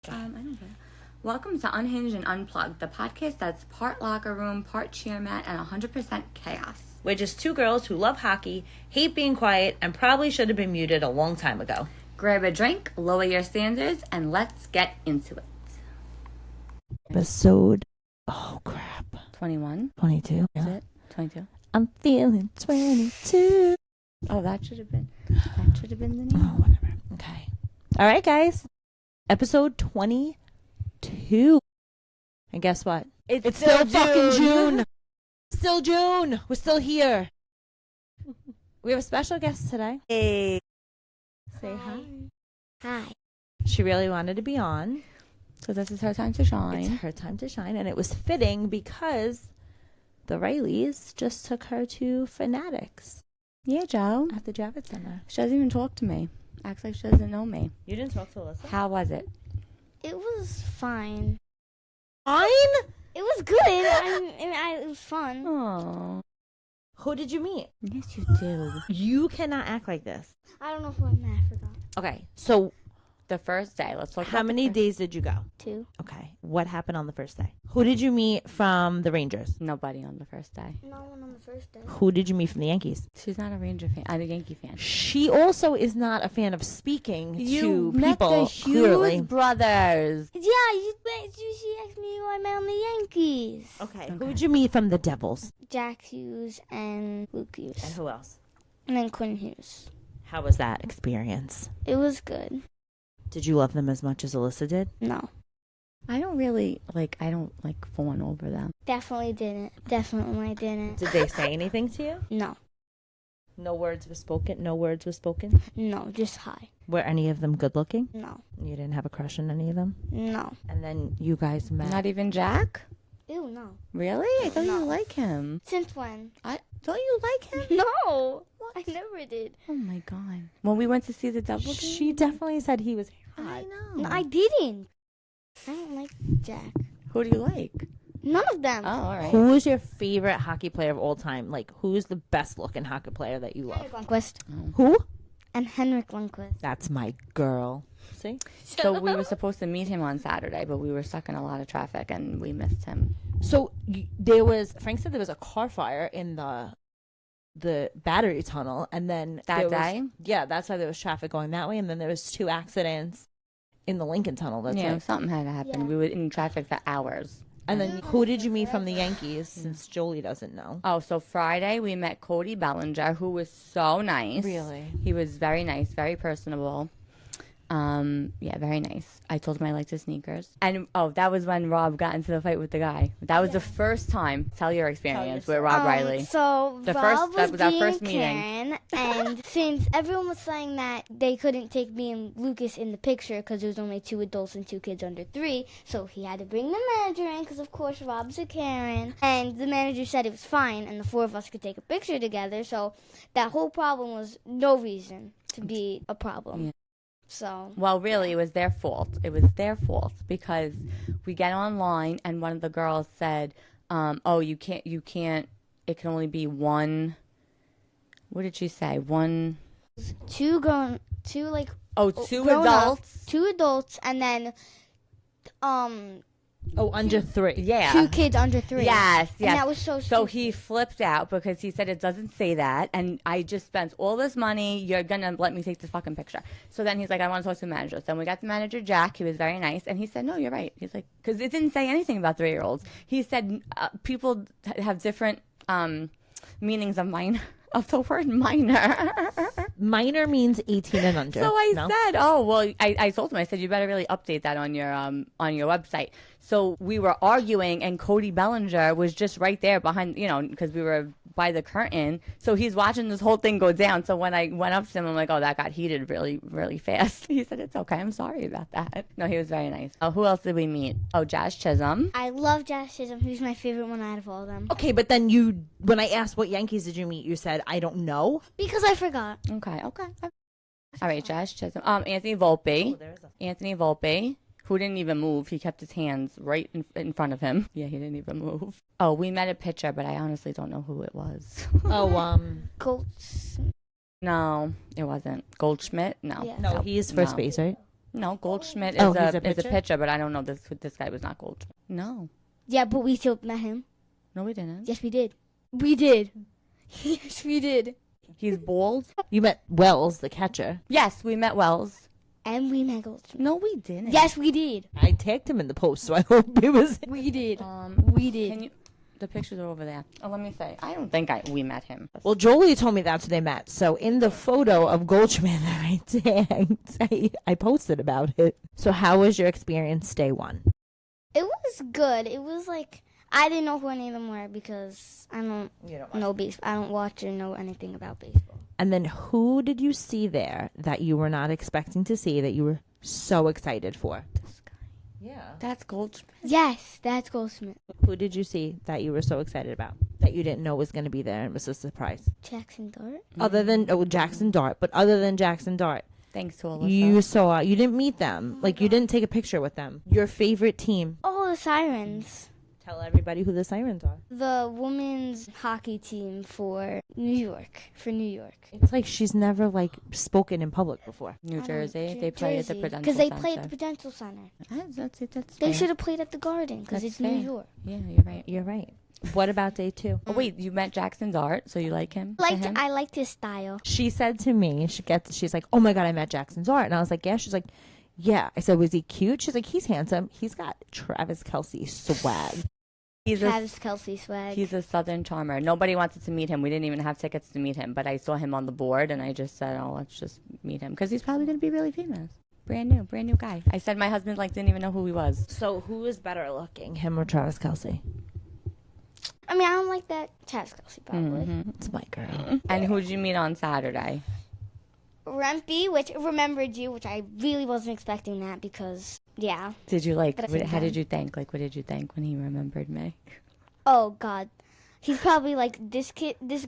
I don't know. Welcome to Unhinged and Unplugged, the podcast that's part locker room, part cheer mat, and 100% chaos. We're just two girls who love hockey, hate being quiet, and probably should have been muted a long time ago. Grab a drink, lower your standards, and let's get into it. Episode, oh crap, 21? 22. Is it? 22? I'm feeling 22. Oh, that should have been the name. Oh, whatever. Okay. All right, guys. Episode 22. And guess what? It's still fucking June. Still June. We're still here. We have a special guest today. Hey. Say hi. Hi. She really wanted to be on. So this is her time to shine. It's her time to shine. And it was fitting because the Rileys just took her to Fanatics Yeah, Joe. at the Javits Center. She doesn't even talk to me. Acts like she doesn't know me. You didn't talk to Alyssa? How was it? It was fine. Fine? It was good. It was fun. Oh. Who did you meet? Yes, you do. You cannot act like this. I don't know who I'm at. I forgot. Okay, so The first day. Let's talk how about many days did you go? 2. Okay, what happened on the first day? Who did you meet from the Rangers? Nobody on the first day. No one on the first day. Who did you meet from the Yankees? She's not a Ranger fan. I'm a Yankee fan. She also is not a fan of speaking to met people, the Hughes clearly. brothers. Yeah, she asked me who I met on the Yankees. Okay, who did you meet from the Devils? Jack Hughes and Luke Hughes. And who else? And then Quinn Hughes. How was that experience? It was good. Did you love them as much as Alyssa did? No. I don't fawn over them. Definitely didn't. Definitely didn't. Did they say anything to you? No. No words were spoken? No words were spoken? No, just hi. Were any of them good looking? No. You didn't have a crush on any of them? No. And then you guys met. Not even Jack? Ew, no. Really? I thought you No. like him. Since when? Don't you like him? No. I never did. Oh my god. When we went to see the double game? She definitely said he was I hot. know. No, I didn't. I don't like Jack. Who do you like? None of them. Oh, all right. Who is your favorite hockey player of all time? Like, who's the best looking hockey player that you love? Henrik Lundqvist. Who? And Henrik Lundqvist. That's my girl. See? So we were supposed to meet him on Saturday, but we were stuck in a lot of traffic and we missed him. So Frank said there was a car fire in the battery tunnel, and then That day? Yeah, that's why there was traffic going that way, and then there was 2 accidents in the Lincoln Tunnel. That's Yeah, it. something had happened. Yeah. We were in traffic for hours. And then who did you meet from the Yankees? Since Jolie doesn't know. Oh, so Friday we met Cody Bellinger, who was so nice. Really? He was very nice, very personable. Yeah, very nice. I told him I liked his sneakers. And that was when Rob got into the fight with the guy. That was the first time. Tell your experience with Rob Riley. So The Rob that was our being first meeting. Karen, and since everyone was saying that they couldn't take me and Lucas in the picture because there was only 2 adults and 2 kids under 3, so he had to bring the manager in because of course Rob's a Karen, and the manager said it was fine and the 4 of us could take a picture together. So that whole problem was no reason to be a problem. Yeah. So Well, really, it was their fault. It was their fault because we get online and one of the girls said, you can't, it can only be one, what did she say? One, 2 grown adults. 2 adults, and then under 3. Yeah. 2 kids under 3. Yes, And that was so So stupid. he flipped out because he said it doesn't say that, and I just spent all this money. You're gonna let me take this fucking picture. So then he's like, I want to talk to the manager. Then we got the manager, Jack. He was very nice, and he said, no, you're right. He's like, because it didn't say anything about 3-year-olds. He said people have different meanings of minor. Of the word minor. Minor means 18 and under. So I said, I told him, I said, you better really update that on your website. So we were arguing, and Cody Bellinger was just right there behind, because we were by the curtain. So he's watching this whole thing go down. So when I went up to him, I'm like, oh, that got heated really, really fast. He said, it's okay. I'm sorry about that. No, he was very nice. Oh, who else did we meet? Oh, Josh Chisholm. I love Josh Chisholm. He's my favorite one out of all of them. Okay, but then when I asked what Yankees did you meet, you said, I don't know. Because I forgot. Okay. All right, Josh Chisholm. Anthony Volpe. Anthony Volpe. Who didn't even move. He kept his hands right in front of him. Yeah, he didn't even move. Oh, we met a pitcher, but I honestly don't know who it was. Colts. No, it wasn't. Goldschmidt? No. Yeah. No, he's first base, right? No, Goldschmidt is, Oh, he's a a pitcher? pitcher, but I don't know this guy was not Goldschmidt. No. Yeah, but we still met him. No, we didn't. Yes, we did. We did. Yes, we did. He's bald? You met Wells, the catcher. Yes, we met Wells. And we met Goldschmidt. No, we didn't. Yes, we did. I tagged him in the post, so I hope it was. We did. We did. The pictures are over there. Oh, let me say. I don't think we met him. Well, Jolie told me that's where they met. So in the photo of Goldschmidt that I tagged, I posted about it. So how was your experience day one? It was good. It was like, I didn't know who any of them were because I don't know baseball. I don't watch or know anything about baseball. And then who did you see there that you were not expecting to see that you were so excited for? This guy. Yeah. That's Goldschmidt. Yes, that's Goldschmidt. Who did you see that you were so excited about that you didn't know was going to be there and was a surprise? Jackson Dart. Other than Jackson Dart, but other than Jackson Dart, Thanks to Alyssa. you didn't meet them. Like you didn't take a picture with them. Your favorite team. Oh, the Sirens. Tell everybody who the Sirens are. The women's hockey team for New York. It's like she's never spoken in public before. New Jersey. They play at the Prudential because they Center. play at the Prudential Center. That's They fair. should have played at the Garden because That's it's fair. New York. Yeah, you're right. You're right. What about day two? Oh, wait, you met Jackson Dart, so you like him? Him? I liked his style. She said to me, she's like, oh my God, I met Jackson Dart. And I was like, yeah. She's like, yeah. I said, was he cute? She's like, he's handsome. He's got Travis Kelce swag. Travis Kelce swag. He's a Southern charmer. Nobody wanted to meet him. We didn't even have tickets to meet him, but I saw him on the board, and I just said, oh, let's just meet him, because he's probably going to be really famous. Brand new guy. I said my husband didn't even know who he was. So who is better looking, him or Travis Kelce? I mean, I don't like that Travis Kelce probably. Mm-hmm. It's my girl. And who'd you meet on Saturday? Rempy, which remembered you, which I really wasn't expecting that because, yeah. Did you But I how did you think? What did you think when he remembered me? Oh, God. He's probably like, this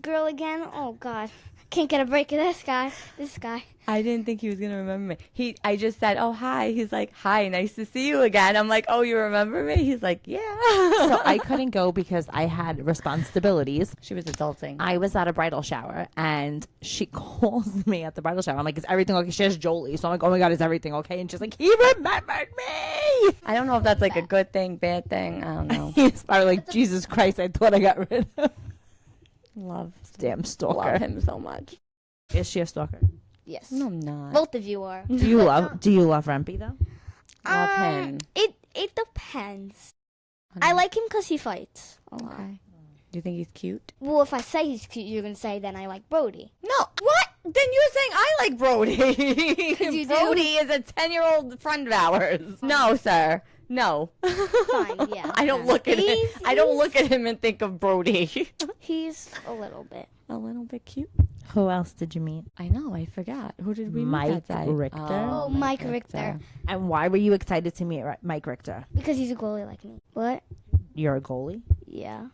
girl again? Oh, God. Can't get a break of this guy. I didn't think he was going to remember me. I just said, oh, hi. He's like, hi, nice to see you again. I'm like, oh, you remember me? He's like, yeah. So I couldn't go because I had responsibilities. She was adulting. I was at a bridal shower and she calls me at the bridal shower. I'm like, is everything okay? She has Jolie. So I'm like, oh my God, is everything okay? And she's like, he remembered me. I don't know if that's like a good thing, bad thing. I don't know. He's probably like, Jesus Christ, I thought I got rid of Love damn stalker. Love him so much. Is she a stalker? Yes. No, I'm not. Both of you are. Do you love Rempy though? Love him. It depends. I like him because he fights a lot. Okay. Do you think he's cute? Well, if I say he's cute, you're going to say then I like Brody. No. What? Then you're saying I like Brody. You do? Brody is a 10-year-old friend of ours. No, sir. No. Fine, yeah. I don't look at him. I don't look at him and think of Brody. He's a little bit. A little bit cute. Who else did you meet? I know. I forgot. Who did we Mike meet that day? Richter. Oh, Mike Richter. And why were you excited to meet Mike Richter? Because he's a goalie like me. What? You're a goalie? Yeah.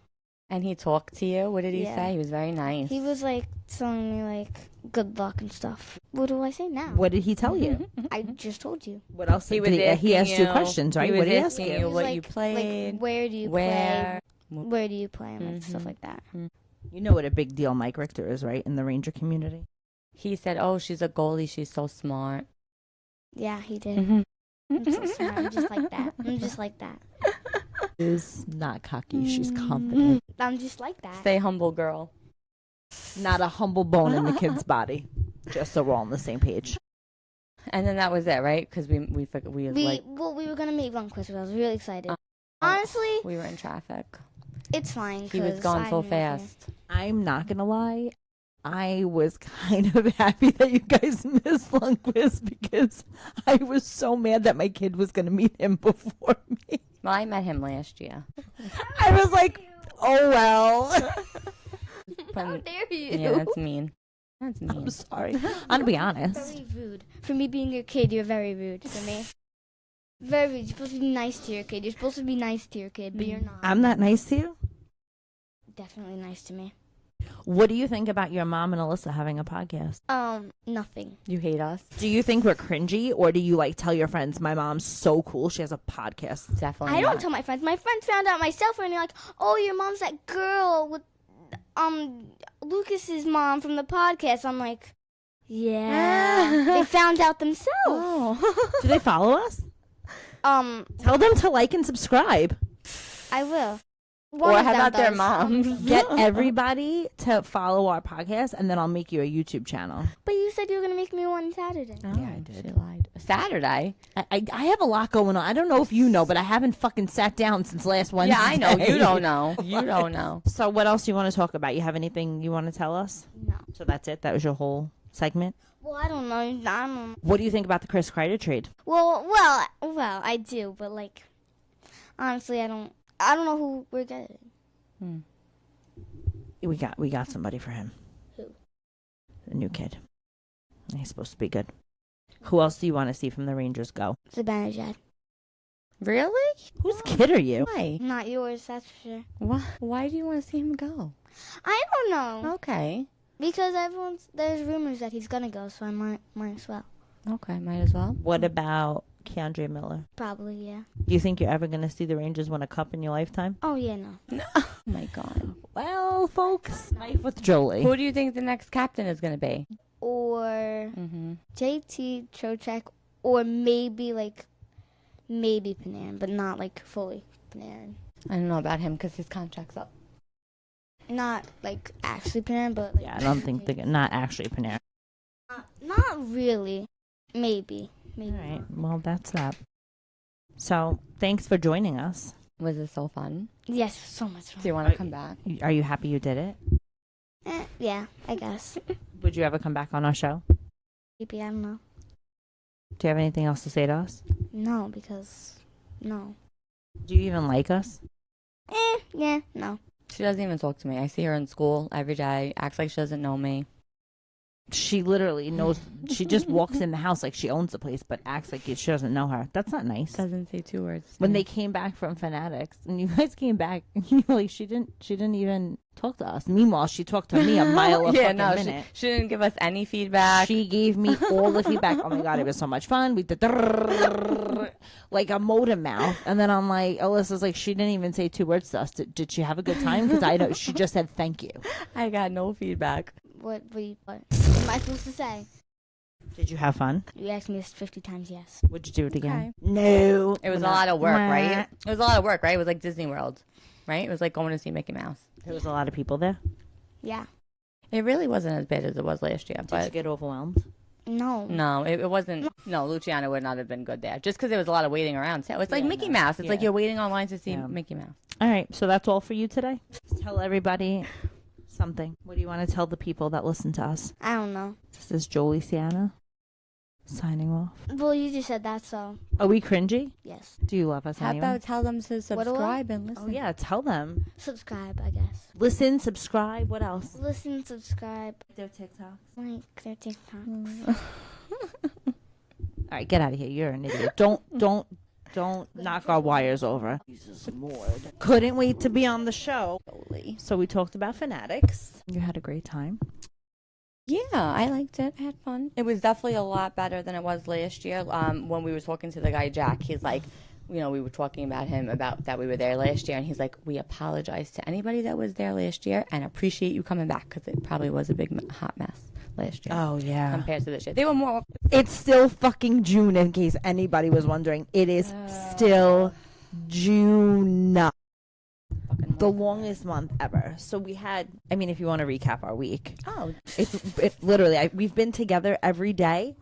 And he talked to you? What did he Yeah. say? He was very nice. He was like telling me like good luck and stuff. What do I say now? What did he tell you? I just told you. What else? He Did was he asked you asking questions, right? He was What did he ask asking you? you He was what like- you played, Like, where do you where. play? Where do you play? And like, stuff Mhm. like that. You know what a big deal Mike Richter is, right? In the Ranger community. He said, oh, she's a goalie. She's so smart. Yeah, he did. Mm-hmm. I'm so smart. I'm just like that. I'm just like that. Is not cocky. She's confident. I'm just like that. Stay humble, girl. Not a humble bone in the kid's body. Just so we're all on the same page. And then that was it, right? Because we like we were gonna meet Lundqvist. I was really excited. Honestly, we were in traffic. it's fine. He was 'cause gone I so knew him. fast. I'm not gonna lie. I was kind of happy that you guys missed Lundqvist because I was so mad that my kid was gonna meet him before me. Well, I met him last year. I was like, oh well. How dare you? Yeah, that's mean. That's mean. I'm sorry. I'm gonna be honest. Very rude. For me being your kid, you're very rude to me. Very rude. You're supposed to be nice to your kid. You're supposed to be nice to your kid, but you're not. I'm not nice to you. Definitely nice to me. What do you think about your mom and Alyssa having a podcast? Nothing. You hate us? Do you think we're cringy, or do you like tell your friends, my mom's so cool, she has a podcast? Definitely I don't not. tell my friends. My friends found out myself and they're like, "Oh, your mom's that girl with Lucas's mom from the podcast." I'm like, Yeah. They found out themselves. Oh. Do they follow us? Tell them to like and subscribe. I will. Or how about their moms? Get everybody to follow our podcast, and then I'll make you a YouTube channel. But you said you were going to make me one Saturday. Oh, Yeah, I did. She lied. Saturday? I have a lot going on. I don't know if you know, but I haven't fucking sat down since last Wednesday. Yeah, I know. You don't know. You don't know. So what else do you want to talk about? You have anything you want to tell us? No. So that's it? That was your whole segment? Well, I don't know. I don't know. What do you think about the Chris Kreider trade? Well, I do, but like, honestly, I don't know who we're getting. We got somebody for him. Who? A new kid. He's supposed to be good. Who else do you want to see from the Rangers go? Zibanejad. Really? Whose kid are you? Why? Not yours, that's for sure. Why do you want to see him go? I don't know. Okay. Because there's rumors that he's gonna go, so I might as well. Okay, might as well. What about Keandre Miller? Probably, yeah. Do you think you're ever going to see the Rangers win a cup in your lifetime? Oh, yeah, no. Oh my God. Well, folks, knife with Jolie. Who do you think the next captain is going to be? Or JT, Trocheck, or maybe Panarin, but not like fully Panarin. I don't know about him because his contract's up. Not like actually Panarin, but like, Yeah, I don't think they're not actually Panarin. not really. Maybe. All right. Well, that's that. So, thanks for joining us. Was it so fun? Yes, so much fun. Do you want to come back? Are you happy you did it? Yeah, I guess. Would you ever come back on our show? Maybe, I don't know. Do you have anything else to say to us? No, because no. Do you even like us? Yeah, no. She doesn't even talk to me. I see her in school every day. Acts like she doesn't know me. She literally knows. She just walks in the house like she owns the place, but acts like she doesn't know her. That's not nice. Doesn't say 2 words. When they came back from Fanatics, and you guys came back, and you're like, she didn't even talk to us. Meanwhile, she talked to me a mile a fucking minute. She didn't give us any feedback. She gave me all the feedback. Oh my God, it was so much fun. We did like a motor mouth, and then I'm like, Alyssa's like, she didn't even say 2 words to us. Did she have a good time? Because I know she just said thank you. I got no feedback. What am I supposed to say? Did you have fun? You asked me this 50 times, yes. Would you do it again? Okay. No. It was a lot of work, right? It was a lot of work, right? It was like Disney World, right? It was like going to see Mickey Mouse. There was a lot of people there. Yeah. It really wasn't as bad as it was last year, Did but you get overwhelmed? No, it wasn't. No, Luciano would not have been good there, just because there was a lot of waiting around. So it's like Yeah, Mickey no. Mouse. It's like Yeah. you're waiting online to see Yeah. Mickey Mouse. All right, so that's all for you today. Tell everybody something. What do you want to tell the people that listen to us? I don't know. This is Jolie Sienna signing off. Well, you just said that, so Are we cringy? yes. Do you love us How anyway? about tell them to What do I- subscribe and listen? Oh yeah, tell them. Subscribe, I guess. Listen, subscribe. What else? Listen, subscribe, Their TikToks. like their TikToks. All right, get out of here. You're an idiot. Don't knock our wires over. Jesus Lord. Couldn't wait to be on the show. So we talked about Fanatics. You had a great time. Yeah, I liked it. I had fun. It was definitely a lot better than it was last year. When we were talking to the guy, Jack, he's like, you know, we were talking about him about that we were there last year, and he's like, we apologize to anybody that was there last year and appreciate you coming back because it probably was a big hot mess last year. Oh yeah. Compared to this year. They were more. It's still fucking June, in case anybody was wondering. It is still June. The longest month ever. So we had, I mean, if you want to recap our week. Oh. It's literally, we've been together every day.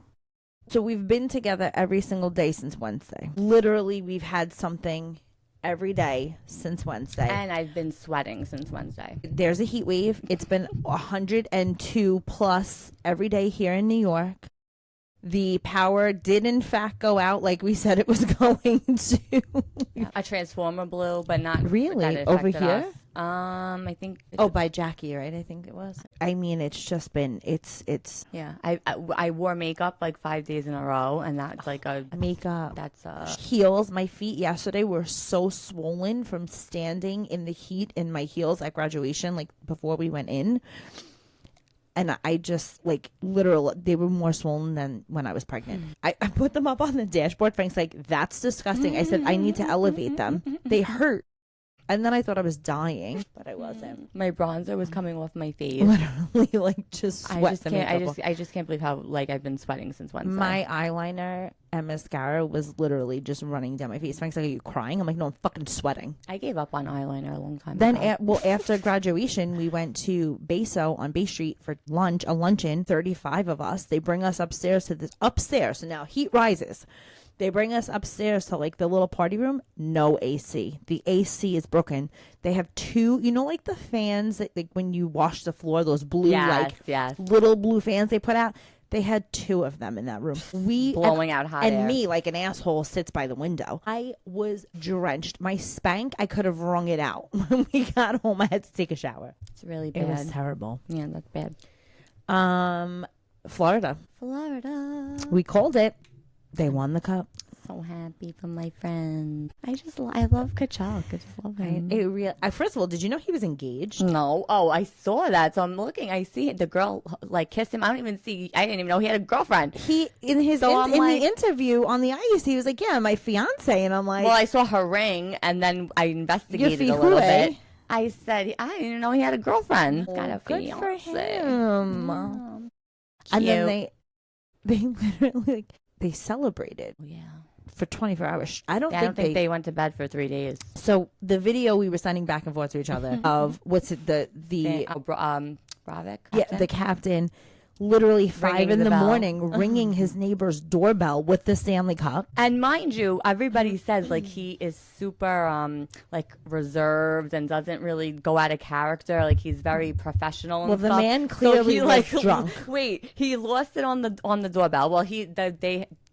So we've been together every single day since Wednesday. Literally, we've had something every day since Wednesday. And I've been sweating since Wednesday. There's a heat wave. It's been 102 plus every day here in New York. The power did in fact go out like we said it was going to. A transformer blew, but not Really? that it Over affected here? us. I think. Oh, by Jackie, right? I think it was. I mean, it's just been, it's Yeah, I wore makeup like 5 days in a row, and that's like a makeup. that's a Heels. My feet yesterday were so swollen from standing in the heat in my heels at graduation, like before we went in. And I just, like, literally, they were more swollen than when I was pregnant. I put them up on the dashboard. Frank's like, that's disgusting. I said, I need to elevate them. They hurt. And then I thought I was dying, but I wasn't. My bronzer was coming off my face. Literally, like, just sweat. I just can't believe how, like, I've been sweating since Wednesday. My eyeliner and mascara was literally just running down my face. Frank's like, are you crying? I'm like, no, I'm fucking sweating. I gave up on eyeliner a long time then ago. After graduation, we went to Beso on Bay Street for lunch, a luncheon, 35 of us. They bring us upstairs to this, so now heat rises. They bring us upstairs to like the little party room. No AC. The AC is broken. They have two, you know, like the fans that, like when you wash the floor, those blue, little blue fans they put out. They had two of them in that room. Blowing out hot air. And me, like an asshole, sits by the window. I was drenched. My spank, I could have wrung it out. When we got home, I had to take a shower. It's really bad. It was terrible. Yeah, that's bad. Florida. We called it. They won the cup. So happy for my friend. I love Kachuk. I just love him. First of all, did you know he was engaged? No. Oh, I saw that. So I'm looking. I see the girl like kissed him. I didn't even know he had a girlfriend. In the interview on the ice, he was like, "Yeah, my fiance," and I'm like, "Well, I saw her ring, and then I investigated a little bit." I said, "I didn't know he had a girlfriend." Got a good fiance. for him. And then they literally they celebrated. Yeah. For 24 hours. I don't think they went to bed for 3 days. So the video we were sending back and forth to each other of Ravik? Yeah, the captain literally 5 in the morning ringing his neighbor's doorbell with the Stanley Cup. And mind you, everybody says like he is super like reserved and doesn't really go out of character. Like he's very professional and well, stuff. The man clearly was drunk. Wait, he lost it on the doorbell. Well,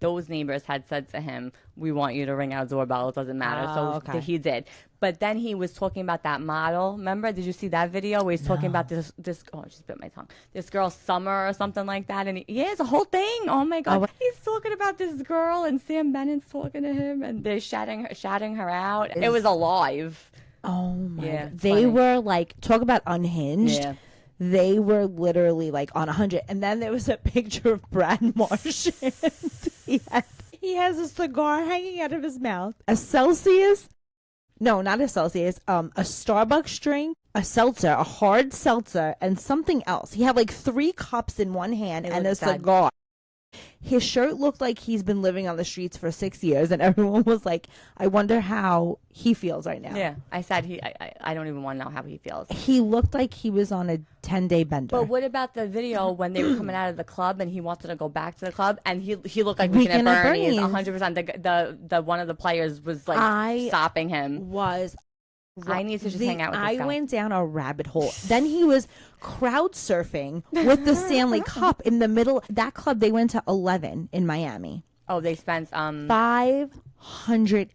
those neighbors had said to him, "We want you to ring our doorbell. It doesn't matter." He did. But then he was talking about that model. Remember? Did you see that video where he's talking about this? Oh, I just bit my tongue. This girl, Summer, or something like that. And he has a whole thing. Oh my God! He's talking about this girl, and Sam Bennett's talking to him, and they're shouting her out. It was alive. Oh my! Yeah, God. They were like, talk about unhinged. Yeah. They were literally like on 100. And then there was a picture of Brad Marchand. He has a cigar hanging out of his mouth. A Celsius. No, not a Celsius. A Starbucks drink, a seltzer, a hard seltzer, and something else. He had like 3 cups in one hand and a cigar. His shirt looked like he's been living on the streets for 6 years, and everyone was like, I wonder how he feels right now. Yeah, I said I don't even want to know how he feels. He looked like he was on a 10-day bender. But what about the video when they were coming out of the club and he wanted to go back to the club and he looked like Weekend at Bernie's 100%. The one of the players was like stopping him. I need to just hang out with this guy. I went down a rabbit hole. Then he was crowd surfing with the Stanley Cup in the middle. That club, they went to 11 in Miami. Oh, they spent $500,000.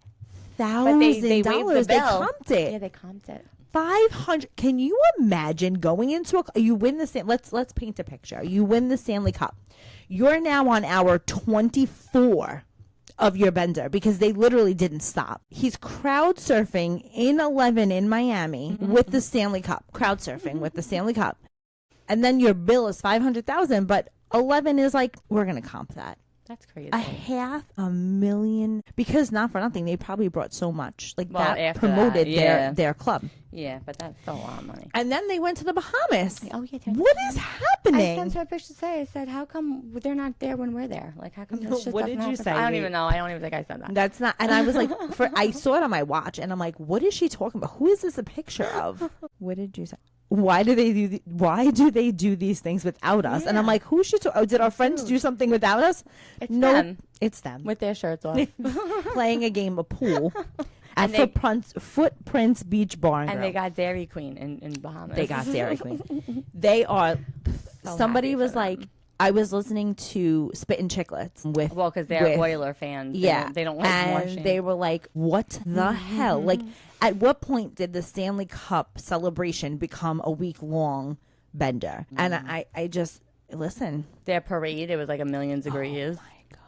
They comped it. Yeah, they comped it. 500. Can you imagine going into you win the let's paint a picture. You win the Stanley Cup. You're now on hour 24 of your bender because they literally didn't stop. He's crowd surfing in 11 in Miami with the Stanley Cup. Crowd surfing with the Stanley Cup. And then your bill is $500,000, but 11 is like, we're going to comp that. That's crazy. $500,000 because not for nothing, they probably brought so much. Like that promoted their club. Yeah, but that's still a lot of money. And then they went to the Bahamas. Oh, yeah. What is happening? I sent her a picture today. I said, how come they're not there when we're there? Like, how come this shit What did you say? I don't even know. I don't even think I said that. That's not. And I was like, I saw it on my watch, and I'm like, what is she talking about? Who is this a picture of? What did you say? Why do they do these things without us? Yeah. And I'm like, who should? Did our friends do something without us? Them. It's them with their shirts off, playing a game of pool at Footprints Beach Bar and they got Dairy Queen in Bahamas. They got Dairy Queen. They are. So somebody was like, I was listening to Spittin' Chicklets because they're Oiler fans. Yeah, they don't like and they were like, what the hell? Like, at what point did the Stanley Cup celebration become a week-long bender? And I just, listen. Their parade, it was like 1,000,000 degrees. Oh, my God.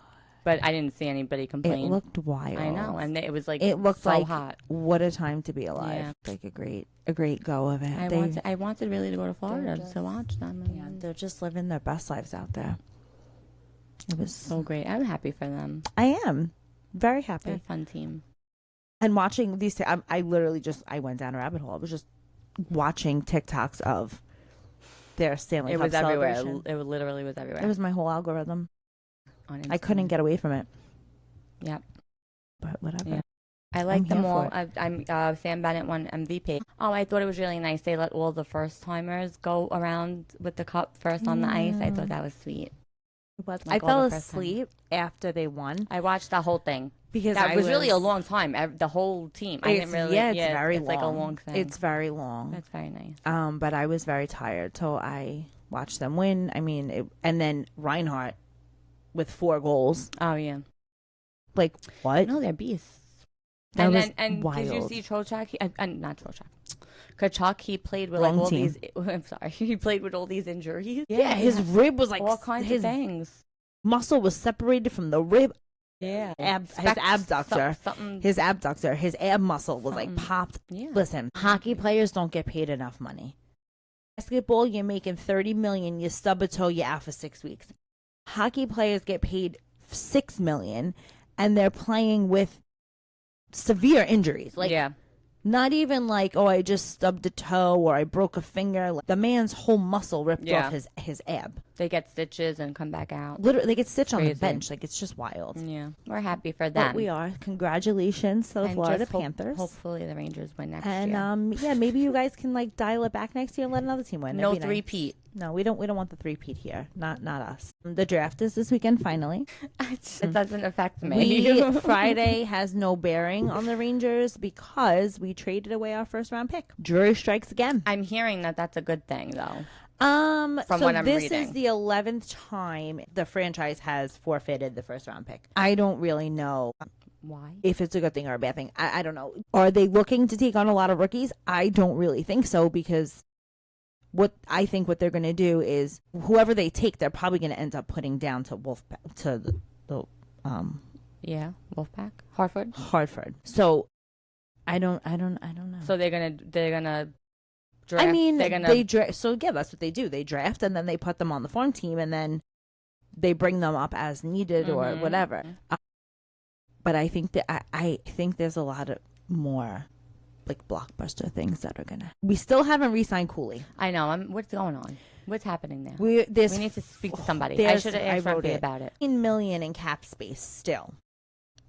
But I didn't see anybody complain. It looked wild. I know, and it was like it looked so like hot. What a time to be alive. Yeah. Like a great go of it. I wanted really to go to Florida to watch them. Yeah, they're just living their best lives out there. It was so great. I'm happy for them. I am very happy. They're a fun team. And watching these, I literally I went down a rabbit hole. I was just watching TikToks of their Stanley Cup everywhere. celebration. It literally was everywhere. It was my whole algorithm. I couldn't get away from it. Yep. But whatever. Yeah. I like them all. I'm Sam Bennett won MVP. Oh, I thought it was really nice. They let all the first timers go around with the cup first on the ice. I thought that was sweet. I fell asleep after they won. I watched the whole thing because that was really a long time. The whole team. I didn't really. Yeah, it's very it's long. like a long thing. It's very long. That's very nice. But I was very tired, so I watched them win. I mean, and then Reinhardt with 4 goals. Oh yeah. Like what? No, they're beasts. That was and wild. did you see Trocheck? Not Trocheck. Kachuk, he played with Wrong all team. these. I'm sorry, he played with all these injuries. Yeah, his rib was like all kinds of things. Muscle was separated from the rib. Yeah, His abductor, his abductor, his ab muscle was like popped. Yeah. Listen, hockey players don't get paid enough money. Basketball, you're making $30 million. You stub a toe, you're out for 6 weeks. Hockey players get paid $6 million, and they're playing with severe injuries. Like, yeah. Not even like, oh, I just stubbed a toe or I broke a finger. Like, the man's whole muscle ripped off his ab. They get stitches and come back out. Literally, they get stitched on the bench. Like, it's just wild. Yeah, we're happy for them. But we are. Congratulations to the Florida Panthers. Hopefully the Rangers win next year. And yeah, maybe you guys can like dial it back next year and let another team win. No three-peat. No, we don't want the three-peat here. Not us. The draft is this weekend finally. It doesn't affect me. Friday has no bearing on the Rangers because we traded away our first-round pick. Jury strikes again. I'm hearing that that's a good thing, though. From what I'm this reading. is the 11th time the franchise has forfeited the first-round pick. I don't really know why, if it's a good thing or a bad thing. I don't know. Are they looking to take on a lot of rookies? I don't really think so, because what they're going to do is whoever they take, they're probably going to end up putting down to Wolfpack, Wolfpack, Hartford. So I don't know. So they're gonna draft. I mean, they draft. So yeah, that's what they do. They draft and then they put them on the farm team and then they bring them up as needed or whatever. But I think that I think there's a lot of more like blockbuster things that are gonna. We still haven't re-signed Cooley. I know. What's going on? What's happening there? We need to speak to somebody. I should have asked Rumpy about it. $15 million in cap space still.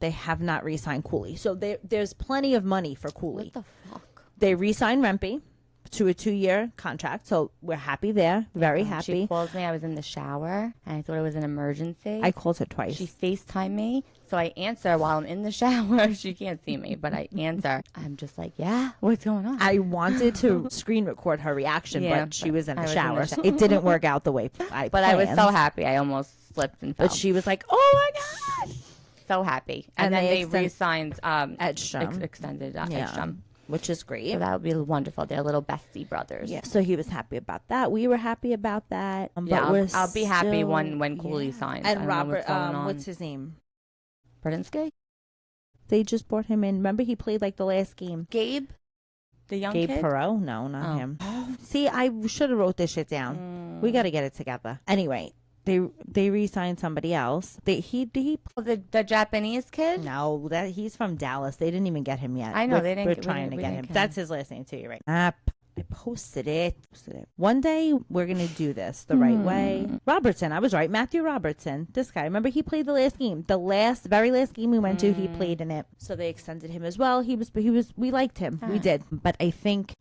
They have not re-signed Cooley, so there's plenty of money for Cooley. What the fuck? They re-signed Rempe to a 2-year contract, so we're happy there. Very happy. She called me. I was in the shower, and I thought it was an emergency. I called her twice. She FaceTimed me, so I answer while I'm in the shower. She can't see me, but I answer. I'm just like, yeah, what's going on? I wanted to screen record her reaction, but she was in the shower. So it didn't work out the way I But planned. I was so happy. I almost slipped and fell. But she was like, oh my God. So happy. And then they re-signed Edstrom. Extended Edstrom. Which is great. So that would be wonderful. They're little bestie brothers. Yeah. So he was happy about that. We were happy about that. But I'll be happy when Cooley signs. And Robert, what's his name? Berdinsky? They just brought him in. Remember, he played like the last game. Gabe? The young Gabe kid? Perreault? No, not him. See, I should have wrote this shit down. We got to get it together. Anyway, they re-signed somebody else. The Japanese kid? No, he's from Dallas. They didn't even get him yet. I know We're trying to get him. That's his last name too. You're right. I posted it. One day we're gonna do this the right way. Robertson, I was right. Matthew Robertson, this guy. Remember, he played the last game. The very last game we went to, he played in it. So they extended him as well. He was. We liked him. We did. But I think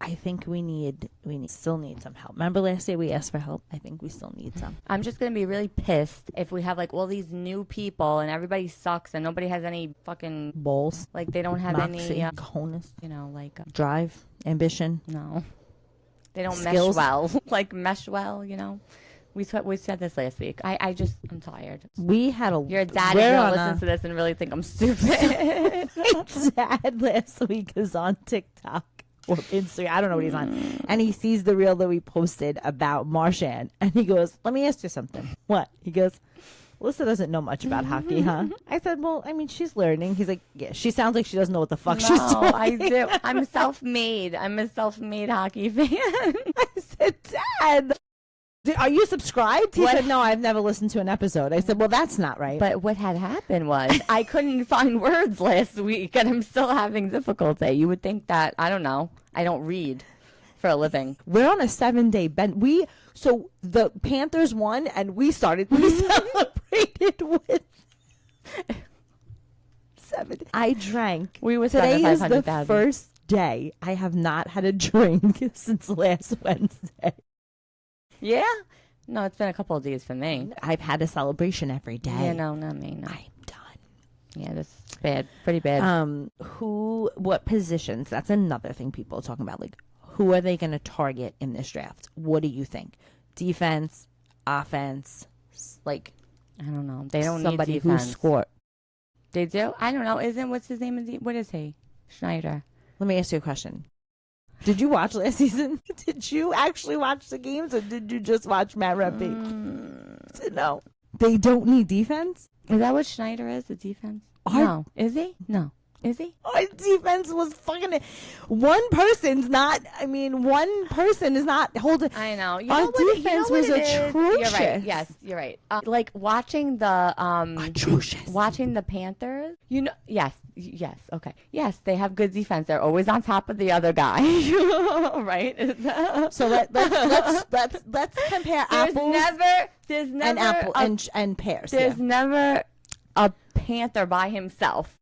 we still need some help. Remember last year we asked for help. I think we still need some. I'm just gonna be really pissed if we have like all these new people and everybody sucks and nobody has any fucking balls. Like they don't have Moxie, any cojones. like drive, ambition. No. They don't Skills. mesh well, We said this last week. I'm tired. We had your dad is going to listen to this and really think I'm stupid. My dad last week is on TikTok or Instagram. I don't know what he's on. And he sees the reel that we posted about Marchand. And he goes, let me ask you something. What? He goes, Alyssa doesn't know much about hockey, huh? I said, well, I mean, she's learning. He's like, yeah, she sounds like she doesn't know what the fuck she's doing. I do. I'm self-made. I'm a self-made hockey fan. I said, Dad, Are you subscribed? He What? said, no, I've never listened to an episode. I said, well, that's not right. But what had happened was I couldn't find words last week, and I'm still having difficulty. You would think that, I don't know, I don't read for a living. We're on a 7-day bend. So the Panthers won, and we celebrated with 7. I drank. We were Today is the 500,000. first day I have not had a drink since last Wednesday. Yeah? No, it's been a couple of days for me. I've had a celebration every day. Yeah, no, not me, no. I'm done. Yeah, this is bad. Pretty bad. What positions? That's another thing people are talking about. Like, who are they going to target in this draft? What do you think? Defense, offense, like I don't know. They don't somebody need who defense. score. They do? I don't know. What's his name? What is he? Schneider. Let me ask you a question. Did you watch last season? Did you actually watch the games, or did you just watch Matt Rempe? No. They don't need defense? Is that what Schneider is? The defense? No. Is he? No. Is he? Our defense was fucking... One person is not holding... I know. Our defense was atrocious. You're right. Yes, you're right. Like watching the atrocious. Watching the Panthers. Yes, okay. Yes, they have good defense. They're always on top of the other guy. Right? So let's compare apples there's never and pears. There's never a Panther by himself.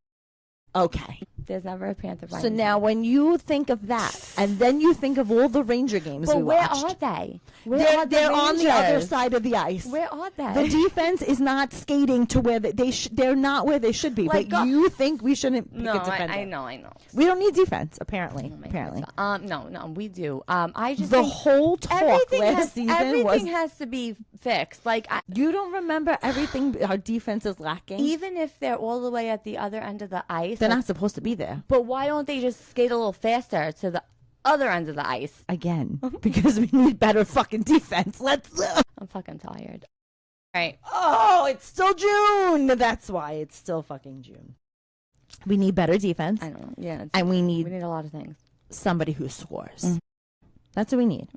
Okay. There's never a Panther by So himself. now when you think of that, and then you think of all the Ranger games but we where watched. are they? They're on the other side of the ice. Where are they? The defense is not skating to where they're not where they should be. Like, but you think we shouldn't pick No, a defender. I know. We don't need defense, apparently. Oh my apparently. God. No, we do. I just The think whole talk last season was... everything has to be fixed. Like You don't remember everything our defense is lacking? even if they're all the way at the other end of the ice, They're like, not supposed to be there. But why don't they just skate a little faster to the other end of the ice? Again, because we need better fucking defense. I'm fucking tired. All right. Oh, it's still June. That's why it's still fucking June. We need better defense. I don't know. Yeah. And we need a lot of things. somebody who scores. Mm. That's what we need.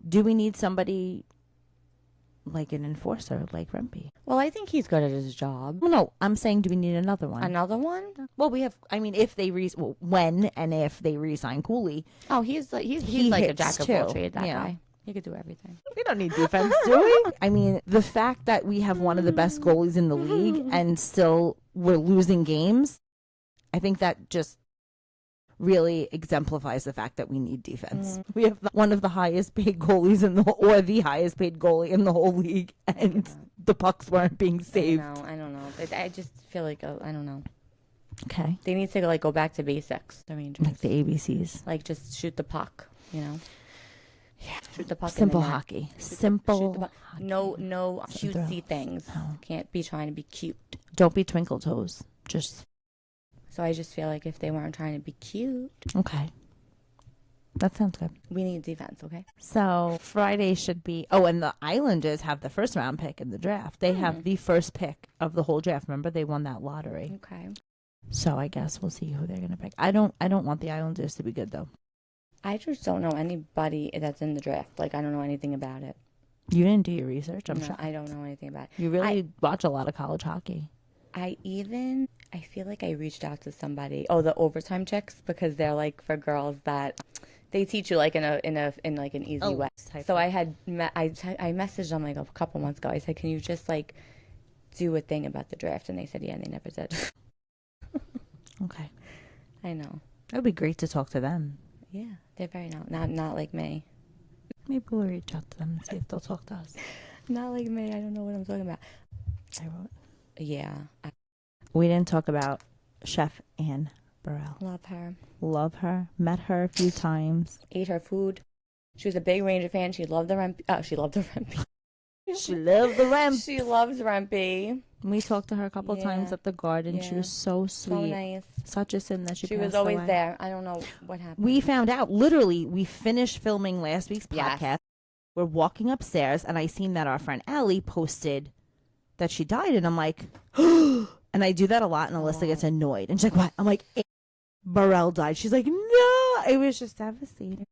Do we need somebody like an enforcer like Rempe? Well, I think he's good at his job. Well, no, I'm saying do we need another one? Another one? Well, we have. I mean, if they when and if they re-sign Cooley, Oh, he's like He like a hits jack of all too. trades. That Yeah. guy. He could do everything. we don't need defense, do we? I mean, the fact that we have one of the best goalies in the league and still we're losing games, I think that just really exemplifies the fact that we need defense. We have one of the highest paid goalies the highest paid goalie in the whole league, and the pucks weren't being saved. I don't know. I just feel like I don't know. Okay, They need to go back to basics. The Rangers, like the ABCs. like just shoot the puck. Yeah. Shoot the puck. Simple in the net. hockey. Shoot the Simple. puck. No Throw. cutesy things. No. Can't be trying to be cute. Don't be twinkle toes. Just So I just feel like if they weren't trying to be cute, okay. That sounds good. we need defense. Okay. So Friday should be. Oh, and the Islanders have the first round pick in the draft. They have the first pick of the whole draft. Remember, they won that lottery. Okay. So I guess we'll see who they're gonna pick. I don't want the Islanders to be good though. I just don't know anybody that's in the draft. Like I don't know anything about it. You didn't do your research. I'm No, sure. I don't know anything about it. You really watch a lot of college hockey. I feel like I reached out to somebody. Oh, the overtime chicks, because they're like for girls that they teach you like in like an easy way. So I had I messaged them like a couple months ago. I said, "Can you just like do a thing about the draft?" And they said, "Yeah," and they never did. Okay, I know. that would be great to talk to them. Yeah, they're very not like me. Maybe we'll reach out to them and see if they'll talk to us. Not like me. I don't know what I'm talking about. I wrote. Yeah, I We didn't talk about Chef Anne Burrell. love her. Love her. Met her a few times. Ate her food. She was a big Ranger fan. She loved the Rempe. Oh, she loved the Rempe. She loved the ramp. She loves Rempe. We talked to her a couple Yeah. times at the garden. She Yeah. was so sweet. So nice. Such a sin that she She passed was always away. there. I don't know what happened. We found out, literally, we finished filming last week's Yes. podcast. We're walking upstairs, and I seen that our friend Allie posted that she died, and I'm like, and I do that a lot, and Alyssa gets annoyed. And she's like, what? I'm like, Burrell died. She's like, no. It was just devastating.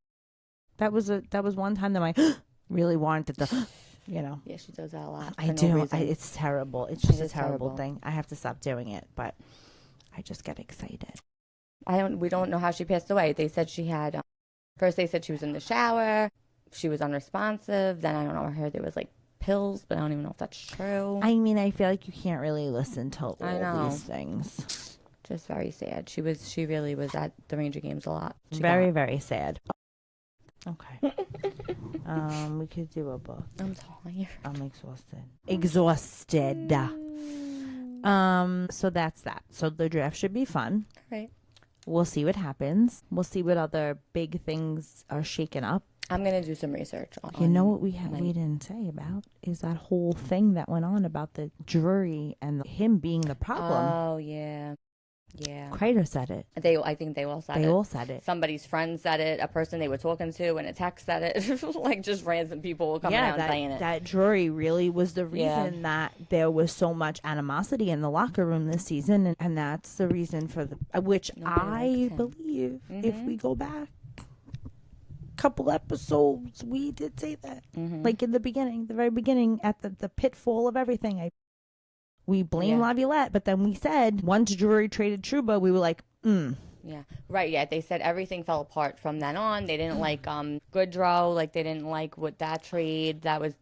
That was one time that really wanted the, Yeah, she does that a lot. I for do. No reason. It's terrible. It's just It a is terrible terrible. thing. I have to stop doing it, but I just get excited. We don't know how she passed away. They said she had, first they said she was in the shower. She was unresponsive. Then I don't know, I heard there was like pills, but I don't even know if that's true. I mean, I feel like you can't really listen to all I know. these things. Just very sad. She really was at the Ranger games a lot. Very, very sad. Okay. We could do a book. I'm tired. I'm exhausted. Exhausted. So that's that. So the draft should be fun. Right. We'll see what happens. We'll see what other big things are shaken up. I'm gonna do some research on. You know what we didn't say about is that whole thing that went on about the jury and him being the problem. Oh yeah. Yeah. Kreider said it. I think they all said it. They all said it. Somebody's friend said it. A person they were talking to in a text said it. Like just random people coming out and saying it. That jury really was the reason that there was so much animosity in the locker room this season, and that's the reason for which I believe if we go back a couple episodes, we did say that. Like in the beginning, the very beginning, at the pitfall of everything. We blame Laviolette, but then we said once Drury traded Trouba, we were like, Yeah, right. Yeah, they said everything fell apart from then on. They didn't like Goodrow. Like they didn't like what that trade. That was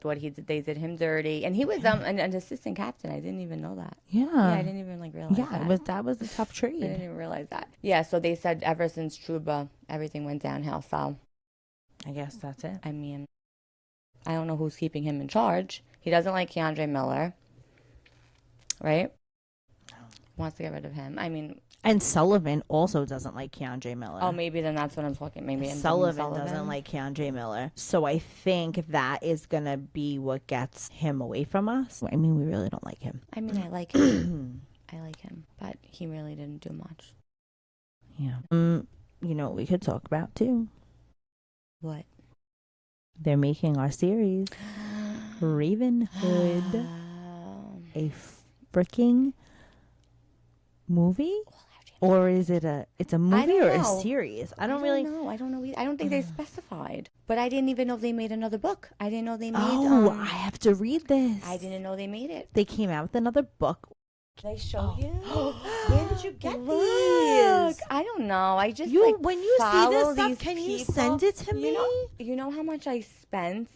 what he did. They did him dirty, and he was an assistant captain. I didn't even know that. Yeah, I didn't even realize. Yeah, that was a tough trade. I didn't even realize that. Yeah, so they said ever since Trouba, everything went downhill. So I guess that's it. I mean, I don't know who's keeping him in charge. He doesn't like Keandre Miller. Right? Wants to get rid of him. I mean... And Sullivan also doesn't like Keandre Miller. Oh, maybe then that's what I'm talking. Maybe Sullivan doesn't like Keandre Miller. So I think that is going to be what gets him away from us. I mean, we really don't like him. I mean, I like him. I like him. But he really didn't do much. Yeah. You know what we could talk about, too? What? They're making our series, Ravenhood. A freaking movie, or is it it's a movie or a series? I don't really know. I don't know. I don't think they specified. But I didn't even know they made another book. I didn't know they made. I have to read this. I didn't know they made it. They came out with another book. Can I show you? Where did you get Look, these? I don't know. I just when you see this stuff, can you send it to me? You know how much I spent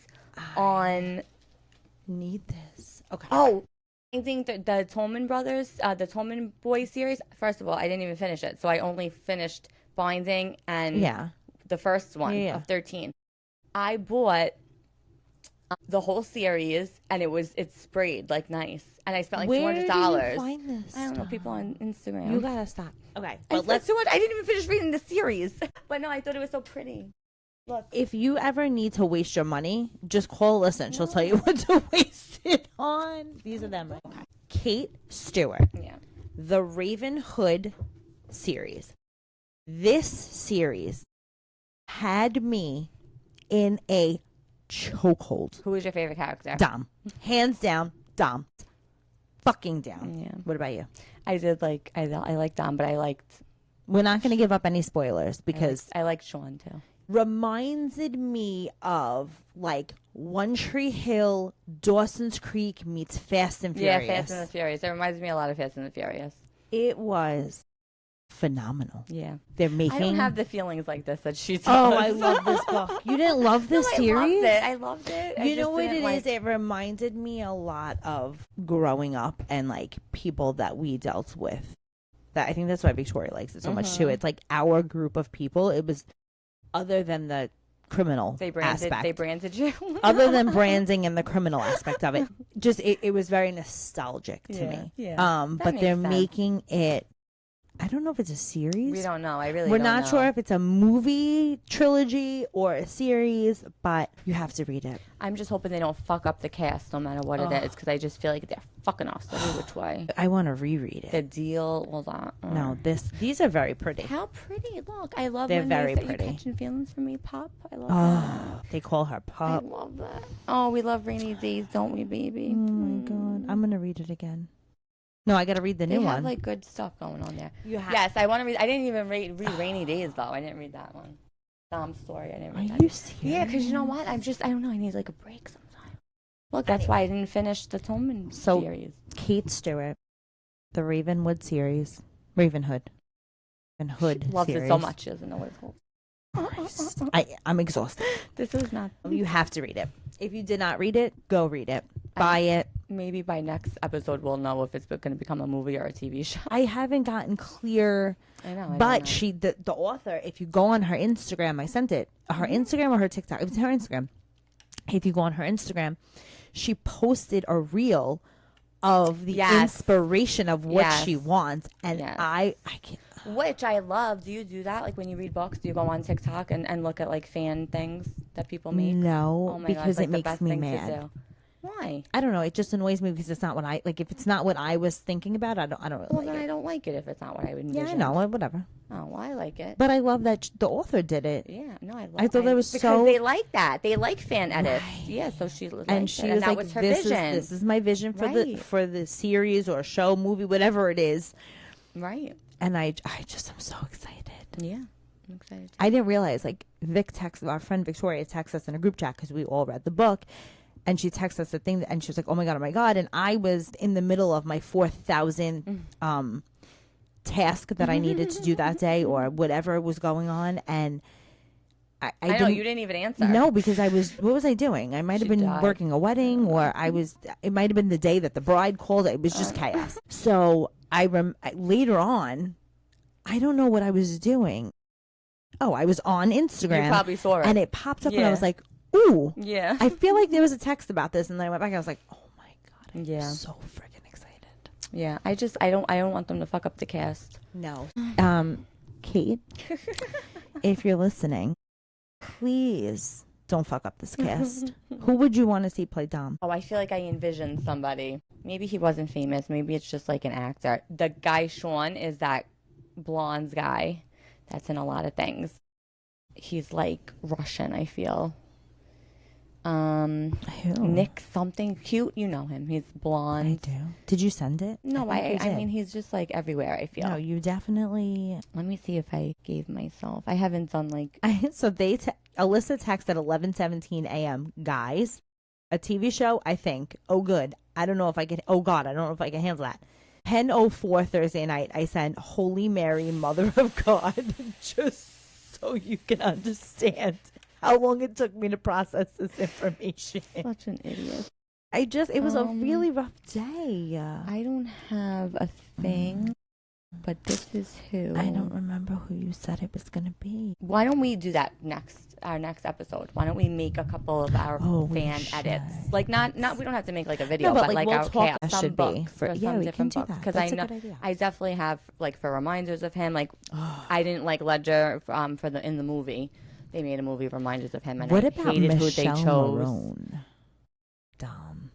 on. Need this? Okay. Oh. I think the Tolman brothers, the Tolman boys series, first of all, I didn't even finish it. So I only finished Binding and the first one of 13. I bought the whole series and it's sprayed like nice. And I spent like $200. Where do you find this? I don't know, people on Instagram. You gotta stop. Okay. But let's do it. I didn't even finish reading the series. But no, I thought it was so pretty. Look. If you ever need to waste your money, just call Alyssa and she'll tell you what to waste it on. These are them. Okay. Kate Stewart. Yeah. The Ravenhood series. This series had me in a chokehold. Who was your favorite character? Dom. Hands down, Dom. Fucking down. Yeah. What about you? I liked Dom, but I liked... We're not going to give up any spoilers because... I liked Sean, too. Reminded me of like One Tree Hill, Dawson's Creek meets Fast and Furious. Yeah, Fast and the Furious. It reminds me a lot of Fast and the Furious. It was phenomenal. Yeah. They're making... I don't have the feelings like this that she does. Oh, I love this book. You didn't love this series? I loved it. You know what it is? It reminded me a lot of growing up and like people that we dealt with. That I think that's why Victoria likes it so much too. It's like our group of people. It was... Other than the criminal aspect. They branded you. Other than branding and the criminal aspect of it. Just, it was very nostalgic to me. Yeah. But they're making it, I don't know if it's a series. We don't know. We're We're not sure if it's a movie trilogy or a series, but you have to read it. I'm just hoping they don't fuck up the cast no matter what it is, because I just feel like they're fucking us every which way. I want to reread it. The deal, all that. No, these are very pretty. How pretty! Look, I love. They're when very they say pretty. You catching feelings for me, Pop. I love that. They call her Pop. I love that. Oh, we love rainy days, don't we, baby? Oh my god, I'm gonna read it again. No, I gotta read the new They one. have like good stuff going on there. You have. Yes, I want to read. I didn't even read Rainy Days though. I didn't read that one. Dom's story. I never. Are read you that. serious? Yeah, because you know what? I don't know. I need like a break sometime. Look, that's why I didn't finish the Tolman series. Kate Stewart, the Ravenwood series, Ravenhood. Ravenhood Loves series. it so much. She doesn't know what it's called. Christ. I'm exhausted. This is not. You have to read it. If you did not read it, go read it. Buy it. Maybe by next episode we'll know if it's going to become a movie or a TV show. I haven't gotten clear. I know. But the author, if you go on her Instagram, I sent it. Her Instagram or her TikTok? It was her Instagram. If you go on her Instagram, she posted a reel of the inspiration of what she wants. And I can't. Which I love. Do you do that? Like when you read books, do you go on TikTok and look at like fan things that people make? No, oh my because God, it makes me mad. Why? I don't know. It just annoys me because it's not what I like. If it's not what I was thinking about, I don't really well, like then it. I don't like it if it's not what I would envision. Yeah, I know. Whatever. Oh, well, I like it. But I love that the author did it. Yeah, no, I love it. I thought that was because they like that. They like fan edits. Right. Yeah, so she liked and she it, was and like, that was her "This vision. is my vision for the series or show, movie, whatever it is." Right. And I just am so excited. Yeah, I'm excited. I didn't realize our friend Victoria texted us in a group chat because we all read the book. And she texted us the thing, and she was like, oh, my God. And I was in the middle of my 4,000 task that I needed to do that day or whatever was going on. And I know, you didn't even answer. No, because what was I doing? I might have been working a wedding, or it might have been the day that the bride called. It was just chaos. So later on, I don't know what I was doing. Oh, I was on Instagram. You probably saw it. And it popped up, and I was like, ooh. Yeah. I feel like there was a text about this, and then I went back. I was like, oh my God, I'm so freaking excited. Yeah, I don't want them to fuck up the cast. No. Kate, if you're listening, please don't fuck up this cast. Who would you want to see play Dom? Oh, I feel like I envisioned somebody. Maybe he wasn't famous. Maybe it's just like an actor. The guy Sean is that blonde guy that's in a lot of things. He's like Russian, I feel. Nick something cute. You know him. He's blonde. I do. Did you send it? No, I mean, he's just like everywhere, I feel. No, you definitely. Let me see if I gave myself. I haven't done like. So Alyssa texted at 11:17 a.m. Guys, a TV show, I think. Oh, good. I don't know if I can. Oh, God. I don't know if I can handle that. 10:04 Thursday night, I sent Holy Mary, Mother of God, just so you can understand how long it took me to process this information. Such an idiot. It was a really rough day. I don't have a thing, but this is who. I don't remember who you said it was going to be. Why don't we do that our next episode? Why don't we make a couple of our fan edits? Like not we don't have to make like a video, but like we'll our talk cast, some books for some different books. Because I know I definitely have like for reminders of him. Like I didn't like Ledger in the movie. They made a movie of reminders of him, and what I about hated Michelle who they chose. Marone? Dom,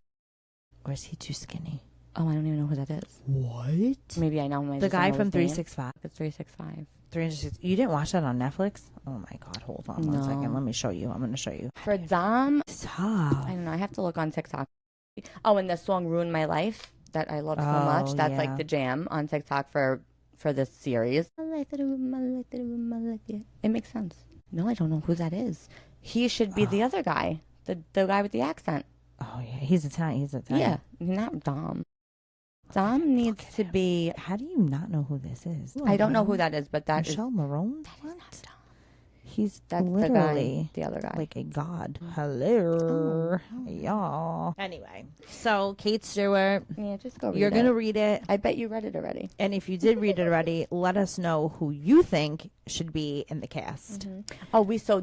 or is he too skinny? Oh, I don't even know who that is. What? Maybe I know him. The guy from 365. It's 365. 360. You didn't watch that on Netflix? Oh my God! Hold on one second. Let me show you. I'm going to show you. For Dom, stop. I don't know. I have to look on TikTok. Oh, and the song "Ruin My Life" that I love so much. That's like the jam on TikTok for this series. It makes sense. No, I don't know who that is. He should be the other guy, the guy with the accent. Oh yeah, he's Italian. Yeah, not Dom. Dom needs to be. How do you not know who this is? I don't know who that is, but that Michelle Marone. That is not Dom. That's literally the other guy, like a god. Hello, y'all. Anyway, so Kate Stewart. Yeah, just go read it. You're gonna read it. I bet you read it already. And if you did read it already, let us know who you think should be in the cast. So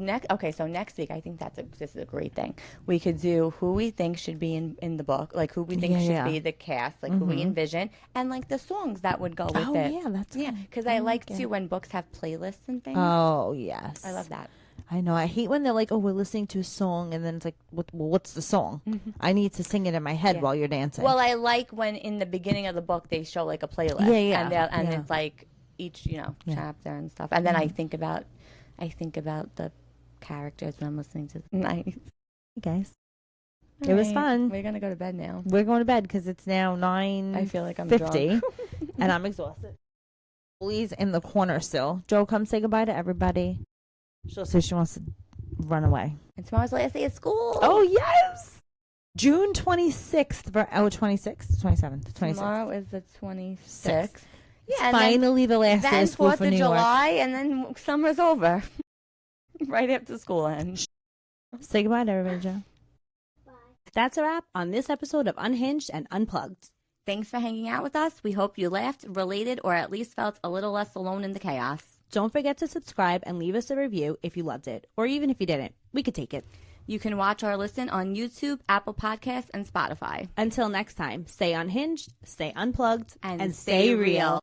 next week, I think this is a great thing. We could do who we think should be in the book, like who we think should be the cast, like who we envision, and like the songs that would go with it. Oh yeah, that's because I like to when books have playlists and things. Oh yes, I love that. I know. I hate when they're like, "Oh, we're listening to a song," and then it's like, "What's the song?" I need to sing it in my head while you're dancing. Well, I like when in the beginning of the book they show like a playlist. And it's like each chapter and stuff, and then I think about the characters when I'm listening to. Nice, hey guys. It was fun. We're gonna go to bed now. We're going to bed because it's now 9:50. I feel like I'm drunk. And I'm exhausted. Jolie's in the corner still. Joe, come say goodbye to everybody. She'll say she wants to run away. And tomorrow's the last day of school. Oh, yes! June 26th. 26th? 27th. 26th. Tomorrow is the 26th. It's Yeah, finally the last day then of school 4th for of New York. July, and then summer's over. Right after school ends. Say goodbye to everybody, Joe. That's a wrap on this episode of Unhinged and Unplugged. Thanks for hanging out with us. We hope you laughed, related, or at least felt a little less alone in the chaos. Don't forget to subscribe and leave us a review if you loved it, or even if you didn't. We could take it. You can watch or listen on YouTube, Apple Podcasts, and Spotify. Until next time, stay unhinged, stay unplugged, And stay real.